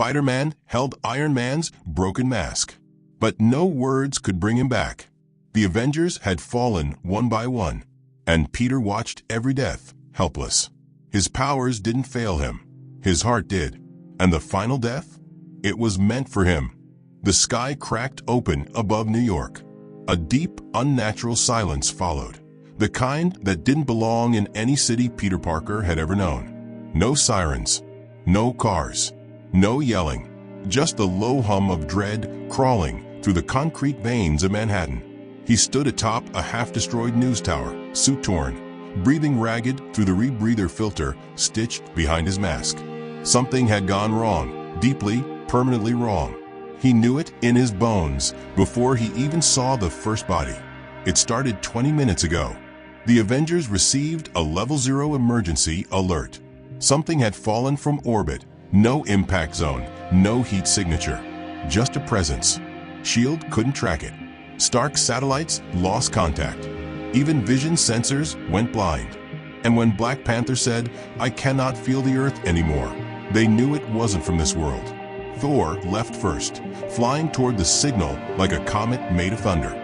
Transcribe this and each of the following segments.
Spider Man held Iron Man's broken mask. But no words could bring him back. The Avengers had fallen one by one, and Peter watched every death, helpless. His powers didn't fail him. His heart did. And the final death? It was meant for him. The sky cracked open above New York. A deep, unnatural silence followed, the kind that didn't belong in any city Peter Parker had ever known. No sirens, no cars, no yelling, just the low hum of dread crawling through the concrete veins of Manhattan. He stood atop a half-destroyed news tower, suit torn, breathing ragged through the rebreather filter stitched behind his mask. Something had gone wrong, deeply, permanently wrong. He knew it in his bones before he even saw the first body. It started 20 minutes ago. The Avengers received a level 0 emergency alert. Something had fallen from orbit. No impact zone, no heat signature, just a presence. SHIELD couldn't track it. Stark satellites lost contact. Even vision sensors went blind. And when Black Panther said, "I cannot feel the Earth anymore," they knew it wasn't from this world. Thor left first, flying toward the signal like a comet made of thunder.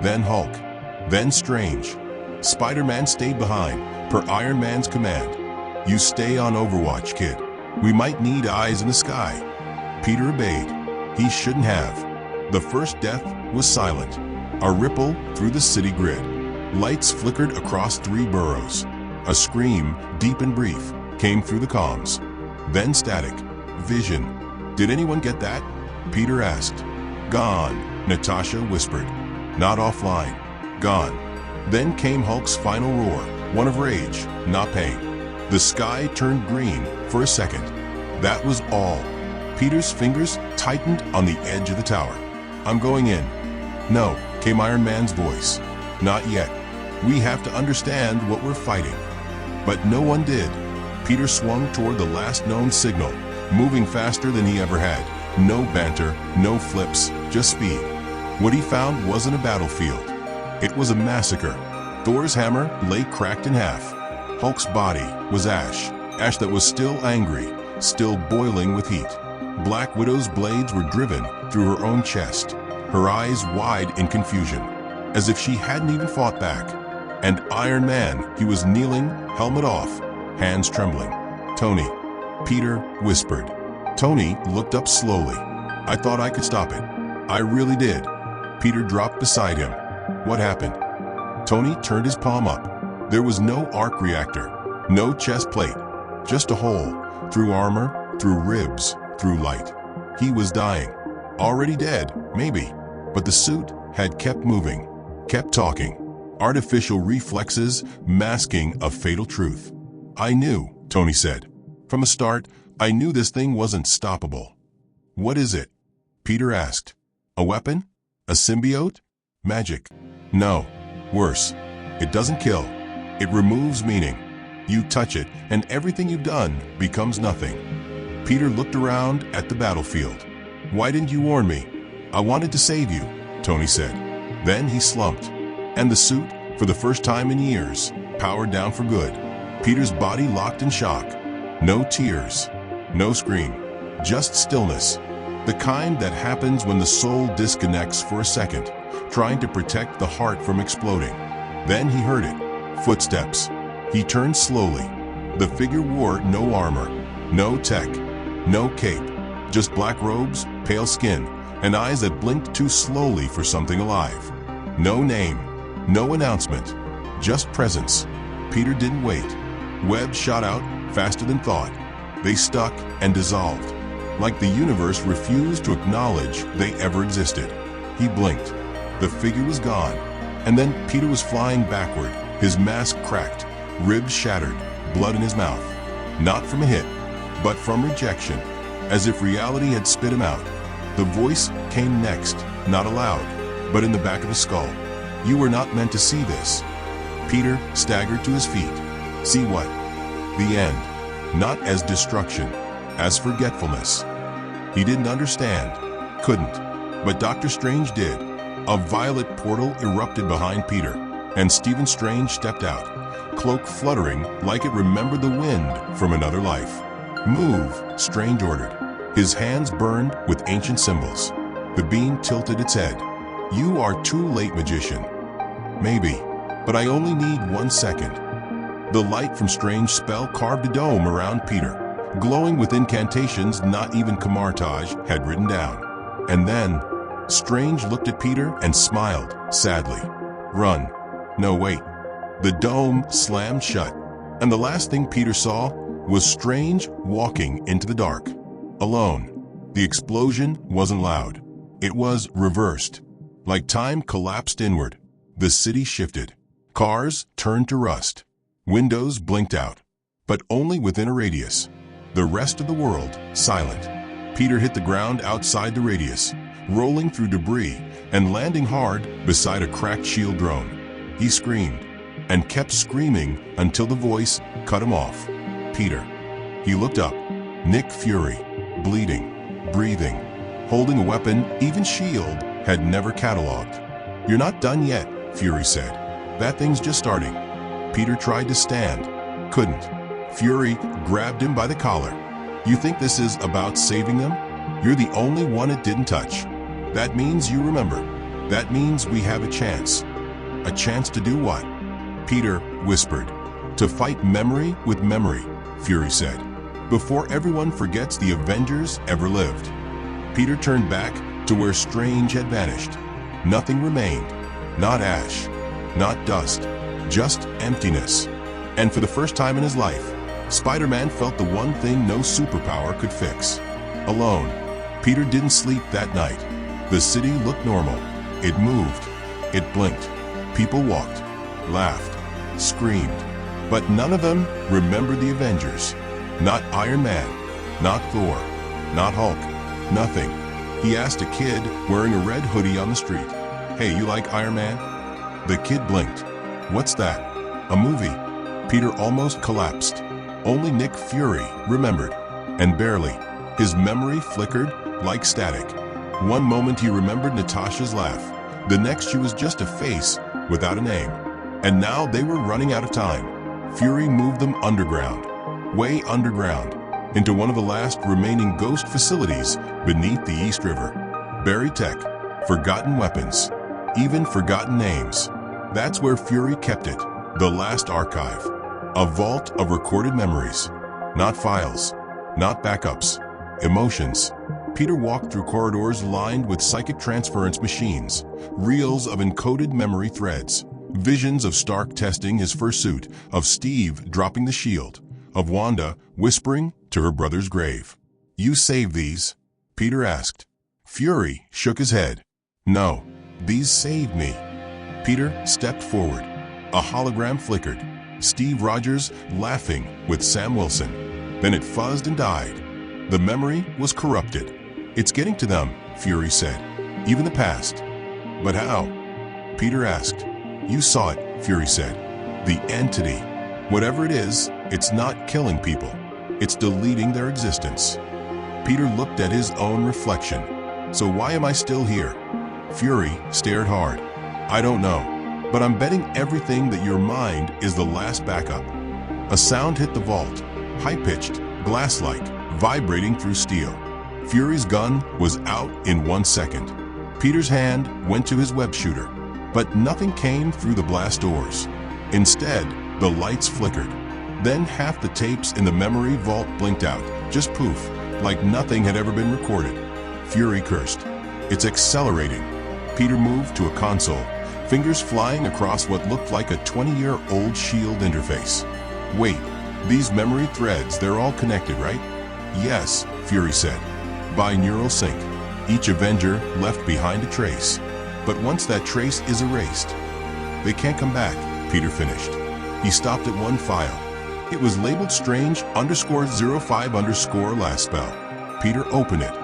Then Hulk. Then Strange. Spider-Man stayed behind, per Iron Man's command. "You stay on Overwatch, kid. We might need eyes in the sky." Peter obeyed. He shouldn't have. The first death was silent. A ripple through the city grid. Lights flickered across 3 boroughs. A scream, deep and brief, came through the comms. Then static. Vision. "Did anyone get that?" Peter asked. "Gone," Natasha whispered. "Not offline. Gone." Then came Hulk's final roar, one of rage, not pain. The sky turned green for a second. That was all. Peter's fingers tightened on the edge of the tower. "I'm going in." "No," came Iron Man's voice. "Not yet. We have to understand what we're fighting." But no one did. Peter swung toward the last known signal, moving faster than he ever had. No banter, no flips, just speed. What he found wasn't a battlefield. It was a massacre. Thor's hammer lay cracked in half. Hulk's body was ash, ash that was still angry, still boiling with heat. Black Widow's blades were driven through her own chest, her eyes wide in confusion, as if she hadn't even fought back. And Iron Man, he was kneeling, helmet off, hands trembling. "Tony," Peter whispered. Tony looked up slowly. "I thought I could stop it. I really did." Peter dropped beside him. "What happened?" Tony turned his palm up. There was no arc reactor, no chest plate, just a hole, through armor, through ribs, through light. He was dying. Already dead, maybe. But the suit had kept moving, kept talking. Artificial reflexes masking a fatal truth. "I knew," Tony said. "From the start, I knew this thing wasn't stoppable." "What is it?" Peter asked. "A weapon? A symbiote? Magic?" "No. Worse. It doesn't kill. It removes meaning. You touch it, and everything you've done becomes nothing." Peter looked around at the battlefield. "Why didn't you warn me?" "I wanted to save you," Tony said. Then he slumped. And the suit, for the first time in years, powered down for good. Peter's body locked in shock. No tears. No scream. Just stillness. The kind that happens when the soul disconnects for a second, trying to protect the heart from exploding. Then he heard it. Footsteps. He turned slowly. The figure wore no armor, no tech, no cape, just black robes, pale skin, and eyes that blinked too slowly for something alive. No name, no announcement, just presence. Peter didn't wait. Webs shot out faster than thought. They stuck and dissolved, like the universe refused to acknowledge they ever existed. He blinked. The figure was gone, and then Peter was flying backward, his mask cracked, ribs shattered, blood in his mouth. Not from a hit, but from rejection, as if reality had spit him out. The voice came next, not aloud, but in the back of his skull. "You were not meant to see this." Peter staggered to his feet. See what? The end. Not as destruction, as forgetfulness. He didn't understand, couldn't, but Dr. Strange did. A violet portal erupted behind Peter, and Stephen Strange stepped out, cloak fluttering like it remembered the wind from another life. "Move," Strange ordered. His hands burned with ancient symbols. The beam tilted its head. "You are too late, magician." "Maybe, but I only need 1 second." The light from Strange's spell carved a dome around Peter, glowing with incantations not even Kamartaj had written down. And then, Strange looked at Peter and smiled sadly. "Run." "No, wait." The dome slammed shut, and the last thing Peter saw was Strange walking into the dark, alone. The explosion wasn't loud. It was reversed. Like time collapsed inward, the city shifted. Cars turned to rust. Windows blinked out, but only within a radius. The rest of the world silent. Peter hit the ground outside the radius, rolling through debris and landing hard beside a cracked shield drone. He screamed and kept screaming until the voice cut him off. Peter. He looked up. Nick Fury, bleeding, breathing, holding a weapon even S.H.I.E.L.D. had never cataloged. "You're not done yet," Fury said. "That thing's just starting." Peter tried to stand. Couldn't. Fury grabbed him by the collar. "You think this is about saving them? You're the only one it didn't touch. That means you remember. That means we have a chance." "A chance to do what?" Peter whispered. "To fight memory with memory," Fury said. "Before everyone forgets the Avengers ever lived." Peter turned back to where Strange had vanished. Nothing remained. Not ash. Not dust. Just emptiness. And for the first time in his life, Spider-Man felt the one thing no superpower could fix. Alone. Peter didn't sleep that night. The city looked normal. It moved. It blinked. People walked, laughed, screamed. But none of them remembered the Avengers. Not Iron Man. Not Thor. Not Hulk. Nothing. He asked a kid wearing a red hoodie on the street, "Hey, you like Iron Man?" The kid blinked. "What's that?" "A movie." Peter almost collapsed. Only Nick Fury remembered, and barely. His memory flickered like static. One moment he remembered Natasha's laugh. The next she was just a face without a name. And now they were running out of time. Fury moved them underground, way underground, into one of the last remaining ghost facilities beneath the East River. Buried tech, forgotten weapons, even forgotten names. That's where Fury kept it, the last archive. A vault of recorded memories. Not files, not backups, emotions. Peter walked through corridors lined with psychic transference machines, reels of encoded memory threads, visions of Stark testing his fursuit, of Steve dropping the shield, of Wanda whispering to her brother's grave. "You saved these?" Peter asked. Fury shook his head. "No, these saved me." Peter stepped forward. A hologram flickered. Steve Rogers laughing with Sam Wilson. Then it fuzzed and died. The memory was corrupted. "It's getting to them," Fury said. "Even the past." "But how?" Peter asked. "You saw it," Fury said. "The entity. Whatever it is, it's not killing people. It's deleting their existence." Peter looked at his own reflection. "So why am I still here?" Fury stared hard. "I don't know, but I'm betting everything that your mind is the last backup." A sound hit the vault, high-pitched, glass-like, vibrating through steel. Fury's gun was out in 1 second. Peter's hand went to his web shooter, but nothing came through the blast doors. Instead, the lights flickered. Then half the tapes in the memory vault blinked out, just poof, like nothing had ever been recorded. Fury cursed. "It's accelerating." Peter moved to a console, fingers flying across what looked like a 20-year-old S.H.I.E.L.D. interface. "Wait, these memory threads, they're all connected, right?" "Yes," Fury said. "By neural sync. Each Avenger left behind a trace. But once that trace is erased, they can't come back," Peter finished. He stopped at one file. It was labeled Strange_05_ last spell. Peter opened it.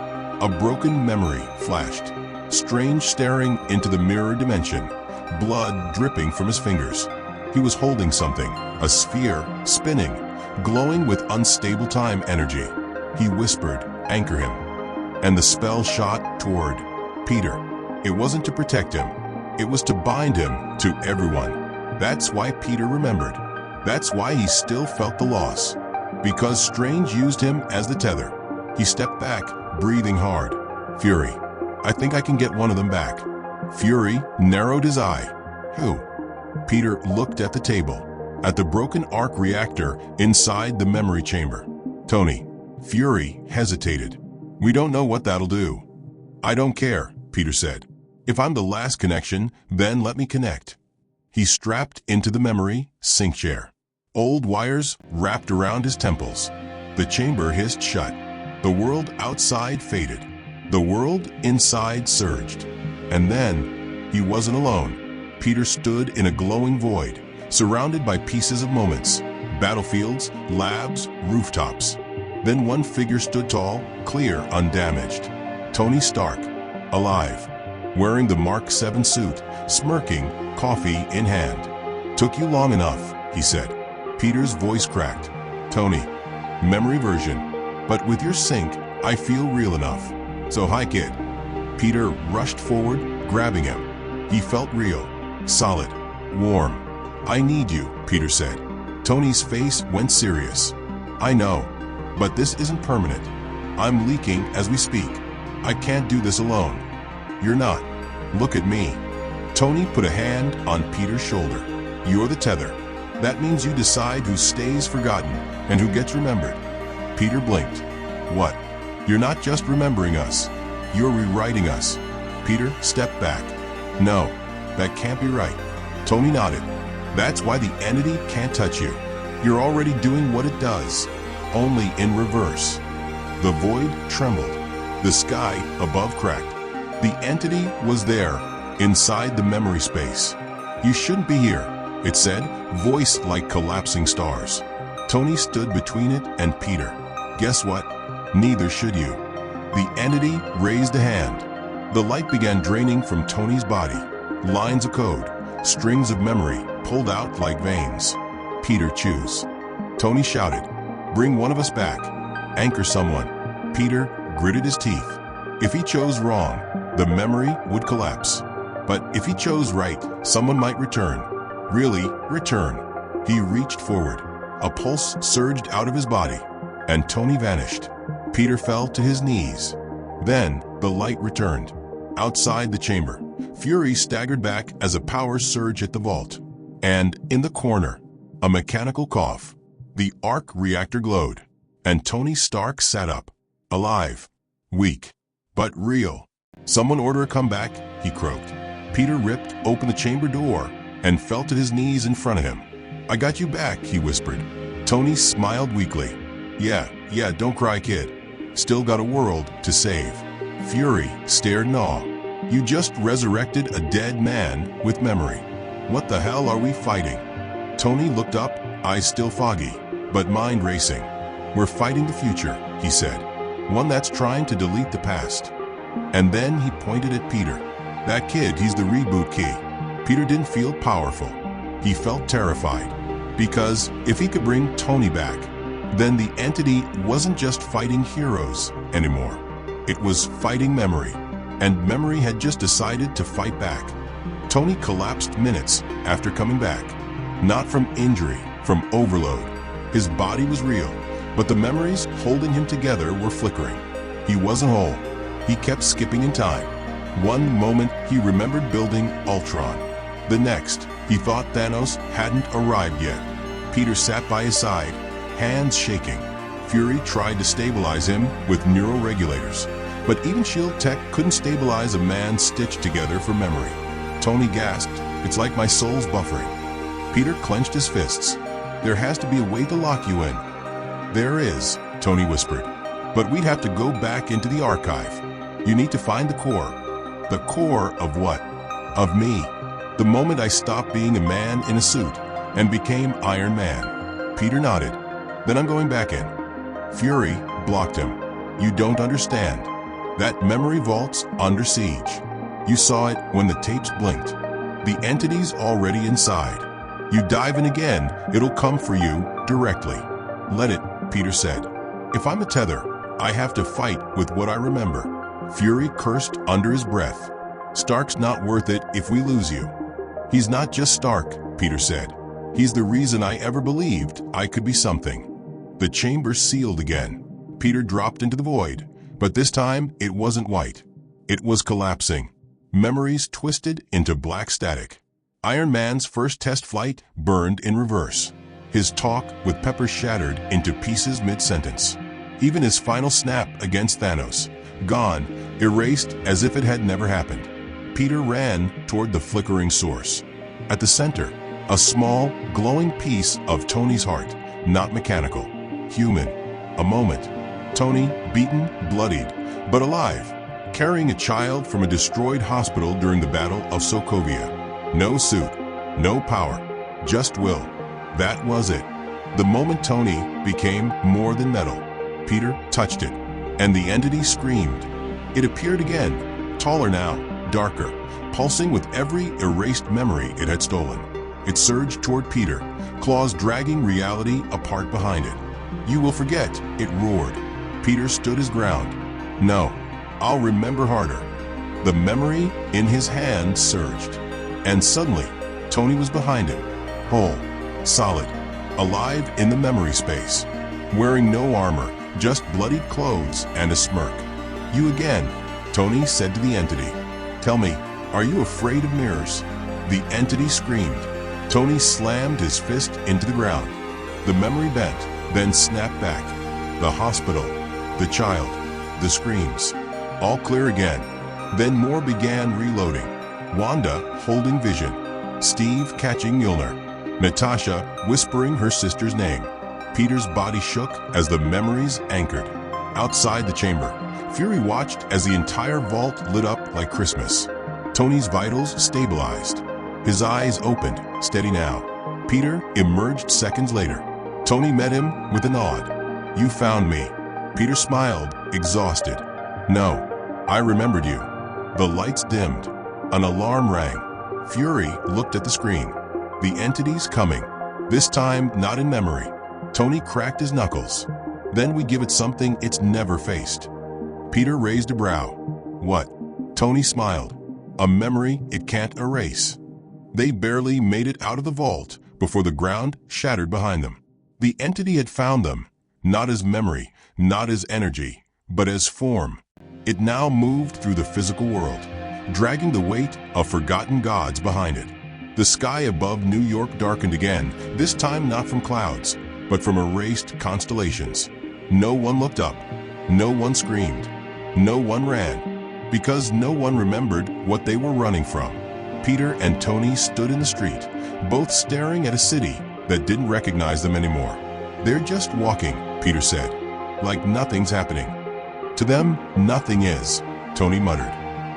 A broken memory flashed. Strange staring into the mirror dimension, blood dripping from his fingers. He was holding something, a sphere, spinning, glowing with unstable time energy. He whispered, "Anchor him." And the spell shot toward Peter. It wasn't to protect him. It was to bind him to everyone. That's why Peter remembered. That's why he still felt the loss. Because Strange used him as the tether. He stepped back, breathing hard. Fury, I think I can get one of them back. Fury narrowed his eye. Who? Peter looked at the table, at the broken arc reactor inside the memory chamber. Tony. Fury hesitated. We don't know what that'll do. I don't care, Peter said. If I'm the last connection, then let me connect. He strapped into the memory sync chair. Old wires wrapped around his temples. The chamber hissed shut. The world outside faded. The world inside surged. And then, he wasn't alone. Peter stood in a glowing void, surrounded by pieces of moments, battlefields, labs, rooftops. Then one figure stood tall, clear, undamaged. Tony Stark, alive, wearing the Mark 7 suit, smirking, coffee in hand. Took you long enough, he said. Peter's voice cracked. Tony, memory version, but with your sync, I feel real enough. So hi, kid. Peter rushed forward, grabbing him. He felt real, solid, warm. I need you, Peter said. Tony's face went serious. I know, but this isn't permanent. I'm leaking as we speak. I can't do this alone. You're not. Look at me. Tony put a hand on Peter's shoulder. You're the tether. That means you decide who stays forgotten and who gets remembered. Peter blinked. What? You're not just remembering us. You're rewriting us. Peter stepped back. No, that can't be right. Tony nodded. That's why the entity can't touch you. You're already doing what it does, only in reverse. The void trembled. The sky above cracked. The entity was there, inside the memory space. You shouldn't be here, it said, voice like collapsing stars. Tony stood between it and Peter. Guess what? Neither should you. The entity raised a hand. The light began draining from Tony's body. Lines of code, strings of memory pulled out like veins. Peter, choose. Tony shouted, bring one of us back. Anchor someone. Peter gritted his teeth. If he chose wrong, the memory would collapse. But if he chose right, someone might return. Really, return. He reached forward. A pulse surged out of his body, and Tony vanished. Peter fell to his knees. Then, the light returned. Outside the chamber, Fury staggered back as a power surge hit the vault. And, in the corner, a mechanical cough. The arc reactor glowed, and Tony Stark sat up. Alive. Weak. But real. Someone order a comeback, he croaked. Peter ripped open the chamber door and fell to his knees in front of him. I got you back, he whispered. Tony smiled weakly. Yeah, don't cry, kid. Still got a world to save. Fury stared in awe. You just resurrected a dead man with memory. What the hell are we fighting? Tony looked up, eyes still foggy, but mind racing. We're fighting the future, he said. One that's trying to delete the past. And then he pointed at Peter. That kid, he's the reboot key. Peter didn't feel powerful. He felt terrified. Because if he could bring Tony back, then the entity wasn't just fighting heroes anymore. It was fighting memory. And memory had just decided to fight back. Tony collapsed minutes after coming back. Not from injury, from overload. His body was real, but the memories holding him together were flickering. He wasn't whole. He kept skipping in time. One moment, he remembered building Ultron. The next, he thought Thanos hadn't arrived yet. Peter sat by his side, hands shaking. Fury tried to stabilize him with neuroregulators, but even S.H.I.E.L.D. tech couldn't stabilize a man stitched together for memory. Tony gasped, it's like my soul's buffering. Peter clenched his fists. There has to be a way to lock you in. There is, Tony whispered, but we'd have to go back into the archive. You need to find the core. The core of what? Of me. The moment I stopped being a man in a suit and became Iron Man. Peter nodded. Then I'm going back in. Fury blocked him. You don't understand. That memory vault's under siege. You saw it when the tapes blinked. The entity's already inside. You dive in again, it'll come for you directly. Let it, Peter said. If I'm a tether, I have to fight with what I remember. Fury cursed under his breath. Stark's not worth it if we lose you. He's not just Stark, Peter said. He's the reason I ever believed I could be something. The chamber sealed again. Peter dropped into the void, But this time, it wasn't white. It was collapsing. Memories twisted into black static. Iron Man's first test flight burned in reverse. His talk with Pepper shattered into pieces mid-sentence. Even his final snap against Thanos, gone, erased as if it had never happened. Peter ran toward the flickering source. At the center, a small, glowing piece of Tony's heart, not mechanical, human. A moment. Tony, beaten, bloodied, but alive, carrying a child from a destroyed hospital during the Battle of Sokovia. No suit, no power, just will. That was it. The moment Tony became more than metal, Peter touched it, and the entity screamed. It appeared again, taller now, darker, pulsing with every erased memory it had stolen. It surged toward Peter, claws dragging reality apart behind it. "You will forget," it roared. Peter stood his ground. "No, I'll remember harder." The memory in his hand surged. And suddenly, Tony was behind him, whole, solid, alive in the memory space, wearing no armor, just bloodied clothes and a smirk. "You again," Tony said to the entity. "Tell me, are you afraid of mirrors?" The entity screamed. Tony slammed his fist into the ground. The memory bent, then snapped back. The hospital, the child, the screams, all clear again. Then more began reloading. Wanda holding Vision, Steve catching Mjolnir, Natasha whispering her sister's name. Peter's body shook as the memories anchored. Outside the chamber, Fury watched as the entire vault lit up like Christmas. Tony's vitals stabilized. His eyes opened, steady now. Peter emerged seconds later. Tony met him with a nod. "You found me." Peter smiled, exhausted. "No, I remembered you." The lights dimmed. An alarm rang. Fury looked at the screen. The entity's coming. This time, not in memory. Tony cracked his knuckles. "Then we give it something it's never faced." Peter raised a brow. "What?" Tony smiled. "A memory it can't erase." They barely made it out of the vault before the ground shattered behind them. The entity had found them, not as memory, not as energy, but as form. It now moved through the physical world, dragging the weight of forgotten gods behind it. The sky above New York darkened again, this time not from clouds, but from erased constellations. No one looked up. No one screamed. No one ran, because no one remembered what they were running from. Peter and Tony stood in the street, both staring at a city that didn't recognize them anymore. "They're just walking," Peter said, "like nothing's happening." "To them, nothing is," Tony muttered.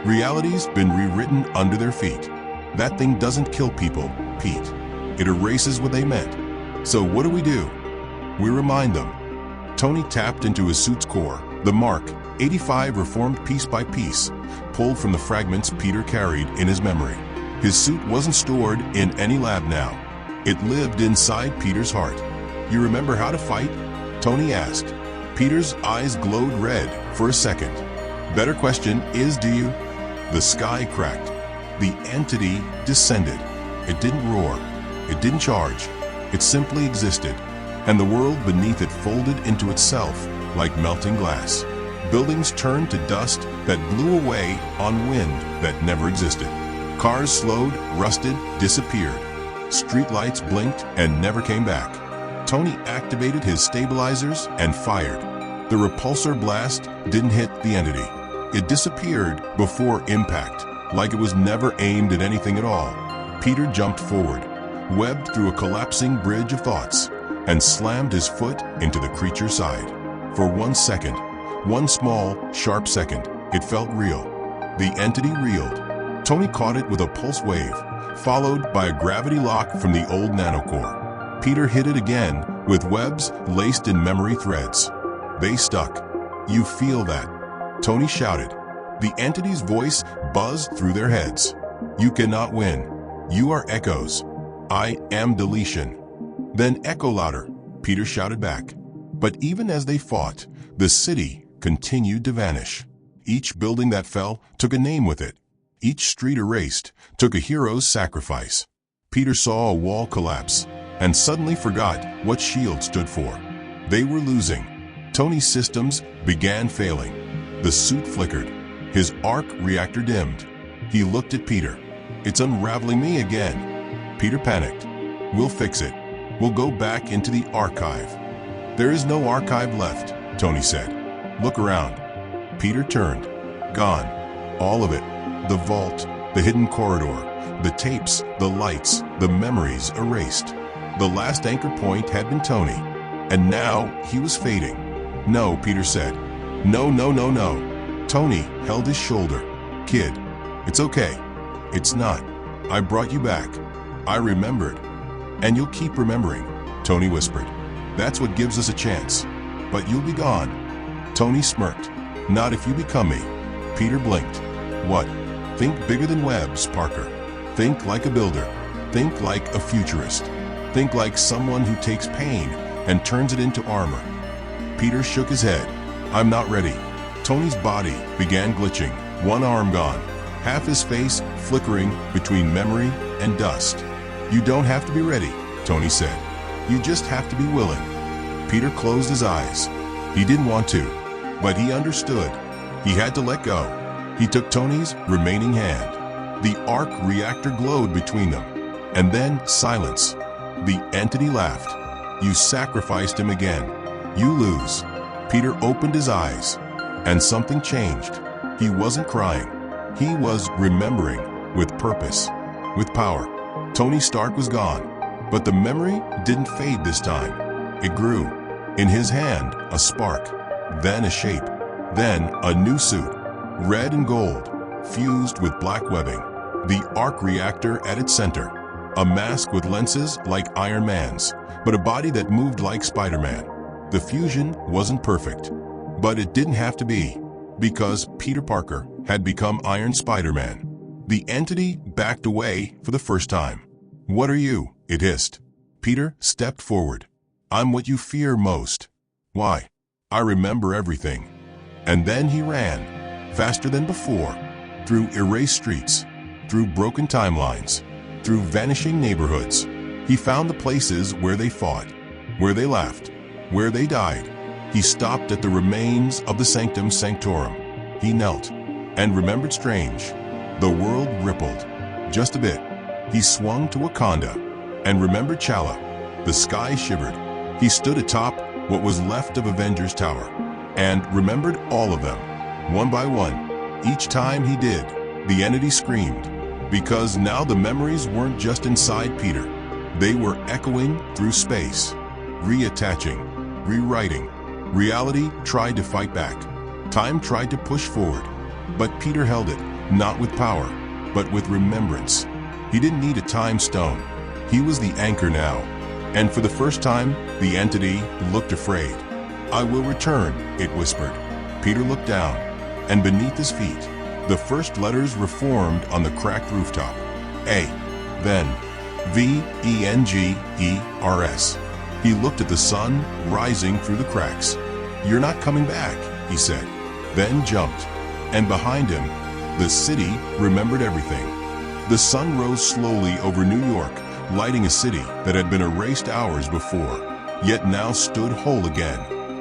"Reality's been rewritten under their feet. That thing doesn't kill people, Pete. It erases what they meant. So what do? We remind them." Tony tapped into his suit's core, the Mark 85 reformed piece by piece, pulled from the fragments Peter carried in his memory. His suit wasn't stored in any lab now. It lived inside Peter's heart. "You remember how to fight?" Tony asked. Peter's eyes glowed red for a second. "Better question is, do you?" The sky cracked. The entity descended. It didn't roar. It didn't charge. It simply existed. And the world beneath it folded into itself like melting glass. Buildings turned to dust that blew away on wind that never existed. Cars slowed, rusted, disappeared. Streetlights blinked and never came back. Tony activated his stabilizers and fired. The repulsor blast didn't hit the entity. It disappeared before impact, like it was never aimed at anything at all. Peter jumped forward, webbed through a collapsing bridge of thoughts, and slammed his foot into the creature's side. For 1 second, one small, sharp second, it felt real. The entity reeled. Tony caught it with a pulse wave, followed by a gravity lock from the old nanocore. Peter hit it again with webs laced in memory threads. They stuck. "You feel that?" Tony shouted. The entity's voice buzzed through their heads. "You cannot win. You are echoes. I am deletion." Then echo louder, Peter shouted back. But even as they fought, the city continued to vanish. Each building that fell took a name with it. Each street erased took a hero's sacrifice. Peter saw a wall collapse and suddenly forgot what SHIELD stood for. They were losing. Tony's systems began failing. The suit flickered. His arc reactor dimmed. He looked at Peter. "It's unraveling me again." Peter panicked. "We'll fix it. We'll go back into the archive." "There is no archive left," Tony said. "Look around." Peter turned. Gone. All of it. The vault, the hidden corridor, the tapes, the lights, the memories erased. The last anchor point had been Tony, and now he was fading. "No," Peter said. "No, no, no, no." Tony held his shoulder. "Kid, it's okay." "It's not. I brought you back. I remembered." "And you'll keep remembering," Tony whispered. "That's what gives us a chance. But you'll be gone." Tony smirked. "Not if you become me." Peter blinked. "What?" "Think bigger than webs, Parker. Think like a builder. Think like a futurist. Think like someone who takes pain and turns it into armor." Peter shook his head. "I'm not ready." Tony's body began glitching, one arm gone, half his face flickering between memory and dust. "You don't have to be ready," Tony said. "You just have to be willing." Peter closed his eyes. He didn't want to, but he understood. He had to let go. He took Tony's remaining hand. The arc reactor glowed between them, and then silence. The entity laughed. "You sacrificed him again. You lose." Peter opened his eyes, and something changed. He wasn't crying. He was remembering, with purpose, with power. Tony Stark was gone, but the memory didn't fade this time. It grew. In his hand, a spark, then a shape, then a new suit, red and gold, fused with black webbing. The arc reactor at its center, a mask with lenses like Iron Man's, but a body that moved like Spider Man. The fusion wasn't perfect, but it didn't have to be, because Peter Parker had become Iron Spider Man. The entity backed away for the first time. "What are you?" it hissed. Peter stepped forward. "I'm what you fear most." "Why?" "I remember everything." And then he ran, faster than before, through erased streets, through broken timelines, through vanishing neighborhoods. He found the places where they fought, where they laughed, where they died. He stopped at the remains of the Sanctum Sanctorum. He knelt and remembered Strange. The world rippled, just a bit. He swung to Wakanda and remembered Chala. The sky shivered. He stood atop what was left of Avengers Tower and remembered all of them, one by one. Each time he did, the entity screamed, because now the memories weren't just inside Peter. They were echoing through space, reattaching, rewriting. Reality tried to fight back. Time tried to push forward. But Peter held it, not with power, but with remembrance. He didn't need a time stone. He was the anchor now. And for the first time, the entity looked afraid. "I will return," it whispered. Peter looked down, and beneath his feet, the first letters reformed on the cracked rooftop. A, then Vengers. He looked at the sun rising through the cracks. "You're not coming back," he said, then jumped. And behind him, the city remembered everything. The sun rose slowly over New York, lighting a city that had been erased hours before, yet now stood whole again.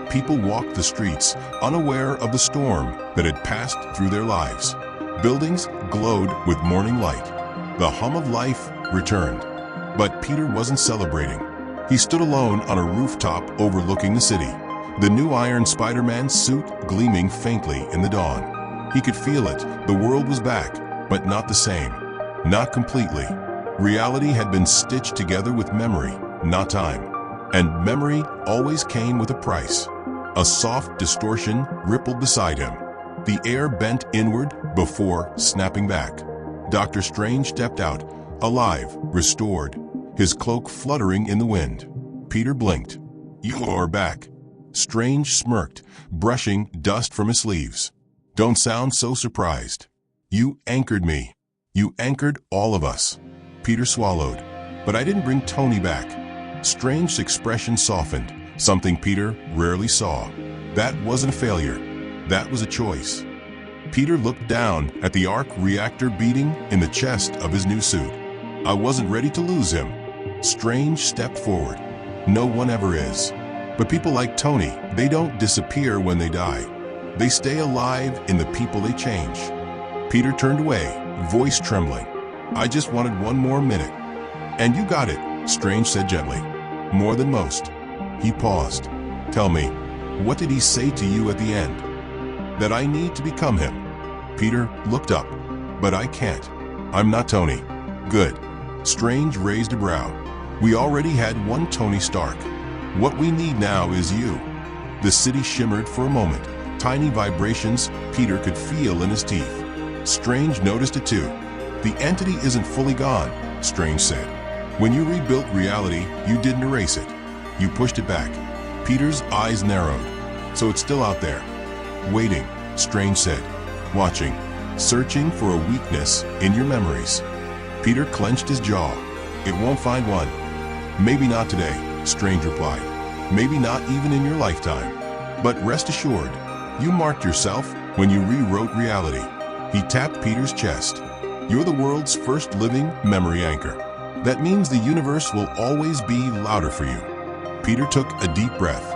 People walked the streets, unaware of the storm that had passed through their lives. Buildings glowed with morning light. The hum of life returned. But Peter wasn't celebrating. He stood alone on a rooftop overlooking the city, the new Iron Spider Man suit gleaming faintly in the dawn. He could feel it. The world was back, but not the same. Not completely. Reality had been stitched together with memory, not time. And memory always came with a price. A soft distortion rippled beside him. The air bent inward before snapping back. Dr. Strange stepped out, alive, restored, his cloak fluttering in the wind. Peter blinked. "You're back." Strange smirked, brushing dust from his sleeves. "Don't sound so surprised. You anchored me. You anchored all of us." Peter swallowed. "But I didn't bring Tony back." Strange's expression softened, something Peter rarely saw. That wasn't a failure. That was a choice. Peter looked down at the arc reactor beating in the chest of his new suit. "I wasn't ready to lose him." Strange stepped forward. "No one ever is. But people like Tony, they don't disappear when they die. They stay alive in the people they change. Peter turned away, voice trembling. I just wanted one more minute. And you got it, Strange said gently. More than most. He paused. Tell me, what did he say to you at the end? That I need to become him. Peter looked up. But I can't. I'm not Tony. Good. Strange raised a brow. We already had one Tony Stark. What we need now is you. The city shimmered for a moment. Tiny vibrations Peter could feel in his teeth. Strange noticed it too. The entity isn't fully gone, Strange said. When you rebuilt reality, you didn't erase it. You pushed it back. Peter's eyes narrowed. So it's still out there. Waiting, Strange said. Watching. Searching for a weakness in your memories. Peter clenched his jaw. It won't find one. Maybe not today, Strange replied. Maybe not even in your lifetime. But rest assured, you marked yourself when you rewrote reality. He tapped Peter's chest. You're the world's first living memory anchor. That means the universe will always be louder for you. Peter took a deep breath.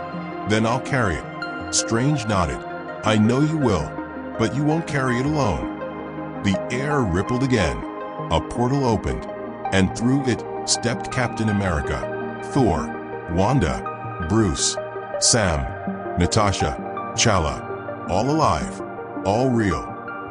Then I'll carry it. Strange nodded. I know you will, but you won't carry it alone. The air rippled again. A portal opened, and through it stepped Captain America, Thor, Wanda, Bruce, Sam, Natasha, T'Challa, all alive, all real,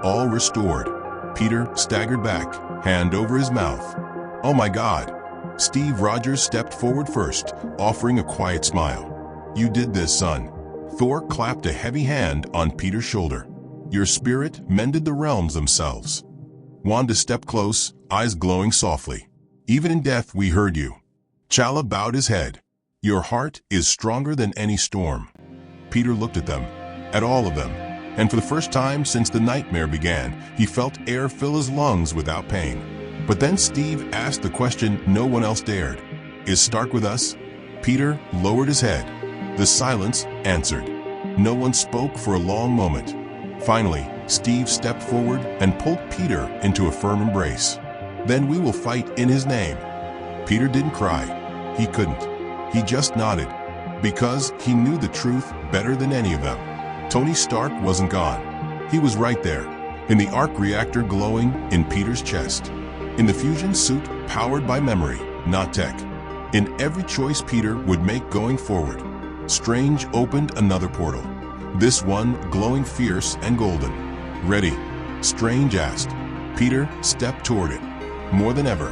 all restored. Peter staggered back, hand over his mouth. Oh my God. Steve Rogers stepped forward first, offering a quiet smile. You did this, son. Thor clapped a heavy hand on Peter's shoulder. Your spirit mended the realms themselves. Wanda stepped close, eyes glowing softly. Even in death we heard you. T'Challa bowed his head. Your heart is stronger than any storm. Peter looked at them, at all of them, and for the first time since the nightmare began, he felt air fill his lungs without pain. But then Steve asked the question no one else dared. Is Stark with us? Peter lowered his head. The silence answered. No one spoke for a long moment. Finally, Steve stepped forward and pulled Peter into a firm embrace. Then we will fight in his name. Peter didn't cry. He couldn't. He just nodded, because he knew the truth better than any of them. Tony Stark wasn't gone. He was right there, in the arc reactor glowing in Peter's chest, in the fusion suit powered by memory, not tech. In every choice Peter would make going forward, Strange opened another portal, this one glowing fierce and golden. Ready? Strange asked. Peter stepped toward it, more than ever.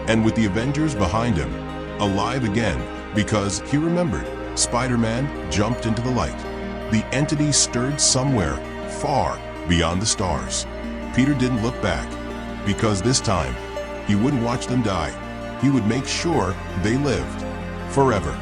And with the Avengers behind him, alive again, because he remembered, Spider Man jumped into the light. The entity stirred somewhere, far beyond the stars. Peter didn't look back, because this time, he wouldn't watch them die. He would make sure they lived forever.